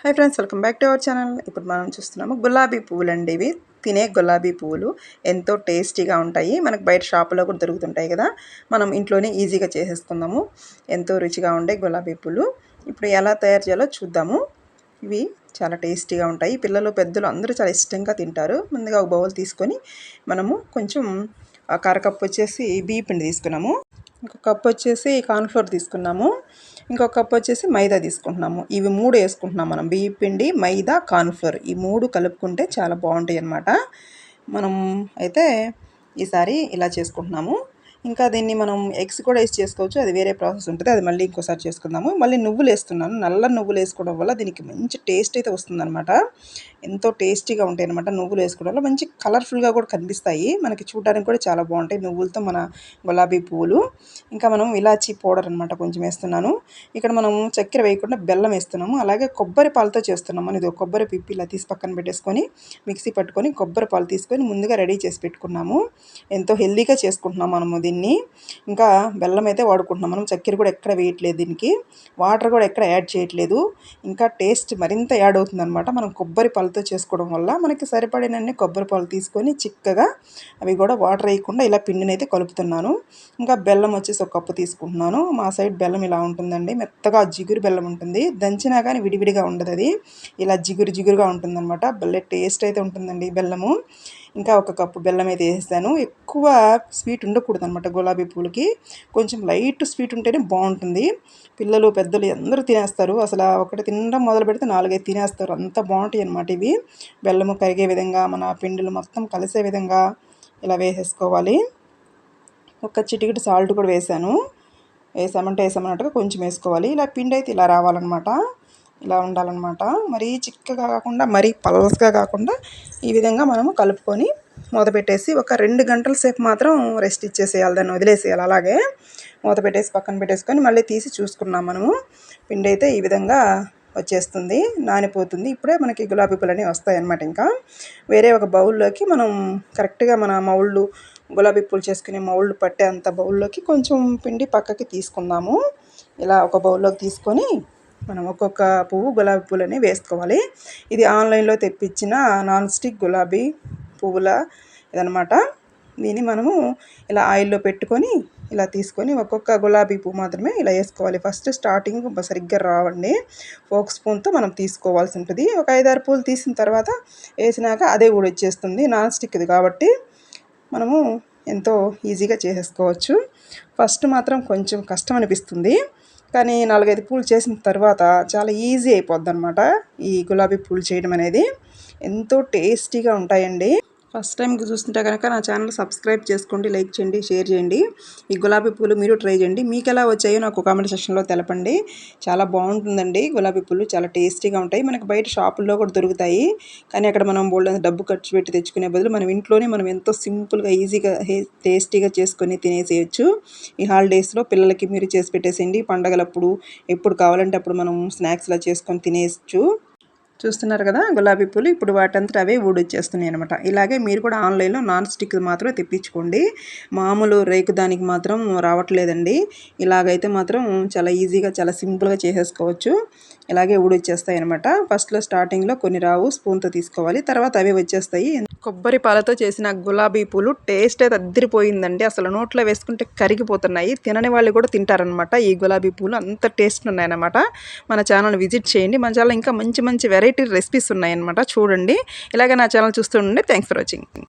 Hi friends, welcome back to our channel. ఇప్పుడు మనం చూస్తున్నాము గులాబీ పువ్వులు అండి. ఇవి తినే గులాబీ పువ్వులు ఎంతో టేస్టీగా ఉంటాయి. మనకు బయట షాపులో కూడా దొరుకుతుంటాయి కదా. మనం ఇంట్లోనే ఈజీగా చేసేసుకుందాము. ఎంతో రుచిగా ఉండే గులాబీ పువ్వులు ఇప్పుడు ఎలా తయారు చేయాలో చూద్దాము. ఇవి చాలా టేస్టీగా ఉంటాయి. పిల్లలు పెద్దలు అందరూ చాలా ఇష్టంగా తింటారు. ముందుగా ఒక బౌల్ తీసుకొని మనము కొంచెం కప్పు వచ్చేసి బియ్య పిండి తీసుకున్నాము. ఇంకొక కప్పు వచ్చేసి కార్న్ఫ్లోర్ తీసుకున్నాము. ఇంకొక కప్పు వచ్చేసి మైదా తీసుకుంటున్నాము. ఇవి 3 వేసుకుంటున్నాం మనం. బియ్య పిండి, మైదా, కార్న్ఫ్లోర్ ఈ 3 కలుపుకుంటే చాలా బాగుంటాయి అన్నమాట. మనం అయితే ఈసారి ఇలా చేసుకుంటున్నాము. ఇంకా దీన్ని మనం ఎగ్స్ కూడా వేసి చేసుకోవచ్చు. అది వేరే ప్రాసెస్ ఉంటుంది. అది మళ్ళీ ఇంకోసారి చేసుకుందాము. మళ్ళీ నువ్వులు వేస్తున్నాను. నల్ల నువ్వులు వేసుకోవడం వల్ల దీనికి మంచి టేస్ట్ అయితే వస్తుందన్నమాట. ఎంతో టేస్టీగా ఉంటాయి అన్నమాట. నువ్వులు వేసుకోవడం వల్ల మంచి కలర్ఫుల్గా కూడా కనిపిస్తాయి. మనకి చూడడానికి కూడా చాలా బాగుంటాయి నువ్వులతో మన గులాబీ పువ్వులు. ఇంకా మనం ఇలాచీ పౌడర్ అనమాట కొంచెం వేస్తున్నాను. ఇక్కడ మనం చక్కెర వేయకుండా బెల్లం వేస్తున్నాము. అలాగే కొబ్బరి పాలతో చేస్తున్నాము. ఇది కొబ్బరి పిప్పి ఇలా తీసి పక్కన పెట్టేసుకొని మిక్సీ పట్టుకొని కొబ్బరి పాలు తీసుకొని ముందుగా రెడీ చేసి పెట్టుకున్నాము. ఎంతో హెల్దీగా చేసుకుంటున్నాం మనము దీన్ని. ఇంకా బెల్లం అయితే వాడుకుంటున్నాం. మనం చక్కెర కూడా ఎక్కడ వేయట్లేదు దీనికి. వాటర్ కూడా ఎక్కడ యాడ్ చేయట్లేదు. ఇంకా టేస్ట్ మరింత యాడ్ అవుతుందన్నమాట. మనం కొబ్బరి పాలతో చేసుకోవడం వల్ల మనకి సరిపడినన్ని కొబ్బరి పాలు తీసుకొని చిక్కగా అవి కూడా వాటర్ వేయకుండా ఇలా పిండిని అయితే కలుపుతున్నాను. ఇంకా బెల్లం వచ్చేసి ఒక కప్పు తీసుకుంటున్నాను. మా సైడ్ బెల్లం ఇలా ఉంటుందండి. మెత్తగా జిగురు బెల్లం ఉంటుంది. దంచినా కానీ విడివిడిగా ఉండదు. అది ఇలా జిగురుగా ఉంటుందన్నమాట. భలే టేస్ట్ అయితే ఉంటుందండి బెల్లము. ఇంకా ఒక కప్పు బెల్లం అయితే వేసాను. ఎక్కువ స్వీట్ ఉండకూడదు అనమాట గులాబీ పూలకి. కొంచెం లైట్ స్వీట్ ఉంటేనే బాగుంటుంది. పిల్లలు పెద్దలు అందరూ తినేస్తారు. అసలు ఒకటి తినడం మొదలు పెడితే 4, 5 తినేస్తారు. అంత బాగుంటాయి అన్నమాట ఇవి. బెల్లము కరిగే విధంగా మన పిండిలు మొత్తం కలిసే విధంగా ఇలా వేసేసుకోవాలి. ఒక చిటికెడు సాల్ట్ కూడా వేసాను. వేసామన్నట్టుగా కొంచెం వేసుకోవాలి. ఇలా పిండి అయితే ఇలా రావాలన్నమాట. ఇలా ఉండాలన్నమాట. మరీ చిక్కగా కాకుండా మరీ పల్సగా కాకుండా ఈ విధంగా మనము కలుపుకొని మూత పెట్టేసి ఒక 2 గంటల సేపు మాత్రం రెస్ట్ ఇచ్చేసేయాలి. దాన్ని వదిలేసేయాలి. అలాగే మూత పెట్టేసి పక్కన పెట్టేసుకొని మళ్ళీ తీసి చూసుకున్నాం మనము. పిండి అయితే ఈ విధంగా వచ్చేస్తుంది, నానిపోతుంది. ఇప్పుడే మనకి గులాబీ పూలు అనేవి వస్తాయి అన్నమాట. ఇంకా వేరే ఒక బౌల్లోకి మనం కరెక్ట్గా మన మౌళ్ళు గులాబీ పూలు చేసుకునే మౌళ్ళు పట్టే అంత బౌల్లోకి కొంచెం పిండి పక్కకి తీసుకుందాము. ఇలా ఒక బౌల్లోకి తీసుకొని మనం ఒక్కొక్క పువ్వు గులాబీ పువ్వులని వేసుకోవాలి. ఇది ఆన్లైన్లో తెప్పించిన నాన్ స్టిక్ గులాబీ పువ్వుల ఇదనమాట. దీన్ని మనము ఇలా ఆయిల్లో పెట్టుకొని ఇలా తీసుకొని ఒక్కొక్క గులాబీ పువ్వు మాత్రమే ఇలా వేసుకోవాలి. ఫస్ట్ స్టార్టింగ్ సరిగ్గా రావండి. ఫోక్ స్పూన్తో మనం తీసుకోవాల్సి ఉంటుంది. ఒక 5-6 పువ్వులు తీసిన తర్వాత వేసినాక అదే కూడా వచ్చేస్తుంది. నాన్ స్టిక్ది కాబట్టి మనము ఎంతో ఈజీగా చేసేసుకోవచ్చు. ఫస్ట్ మాత్రం కొంచెం కష్టం అనిపిస్తుంది. కానీ 4-5 పూలు చేసిన తర్వాత చాలా ఈజీ అయిపోద్ది అనమాట. ఈ గులాబీ పూలు చేయడం అనేది ఎంతో టేస్టీగా ఉంటాయండి. ఫస్ట్ టైంకి చూస్తుంటే కనుక నా ఛానల్ సబ్స్క్రైబ్ చేసుకోండి, లైక్ చేయండి, షేర్ చేయండి. ఈ గులాబీ పూలు మీరు ట్రై చేయండి. మీకు ఎలా వచ్చాయో నాకు కామెంట్ సెక్షన్లో తెలపండి. చాలా బాగుంటుందండి. గులాబీ పూలు చాలా టేస్టీగా ఉంటాయి. మనకు బయట షాపుల్లో కూడా దొరుకుతాయి. కానీ అక్కడ మనం బోల్డ్ డబ్బు ఖర్చు పెట్టి తెచ్చుకునే బదులు మనం ఇంట్లోనే మనం ఎంతో సింపుల్గా ఈజీగా టేస్టీగా చేసుకొని తినేసేయచ్చు. ఈ హాలిడేస్లో పిల్లలకి మీరు చేసి పెట్టేసేయండి. పండగలప్పుడు ఎప్పుడు కావాలంటే అప్పుడు మనం స్నాక్స్లా చేసుకొని తినేయచ్చు. చూస్తున్నారు కదా గులాబీ పూలు ఇప్పుడు వాటంతట అవే ఊడొచ్చేస్తున్నాయి అనమాట. ఇలాగే మీరు కూడా ఆన్లైన్లో నాన్ స్టిక్ మాత్రమే తెప్పించుకోండి. మామూలు రేకు దానికి మాత్రం రావట్లేదండి. ఇలాగైతే మాత్రం చాలా ఈజీగా చాలా సింపుల్గా చేసేసుకోవచ్చు. ఇలాగే ఊడొచ్చేస్తాయి అనమాట. ఫస్ట్లో స్టార్టింగ్లో కొన్ని రావు, స్పూన్తో తీసుకోవాలి. తర్వాత అవే వచ్చేస్తాయి. కొబ్బరి పాలతో చేసిన గులాబీ పూలు టేస్ట్ అయితే అద్దరిపోయిందండి. అసలు నోట్లో వేసుకుంటే కరిగిపోతున్నాయి. తినని వాళ్ళు కూడా తింటారనమాట. ఈ గులాబీ పూలు అంత టేస్ట్ ఉన్నాయన్నమాట. మన ఛానల్ విజిట్ చేయండి. మన ఛానల్ ఇంకా మంచి మంచి వెరైటీ రెసిపీస్ ఉన్నాయన్నమాట. చూడండి. ఇలాగే నా ఛానల్ చూస్తూ ఉండండి. Thanks for watching.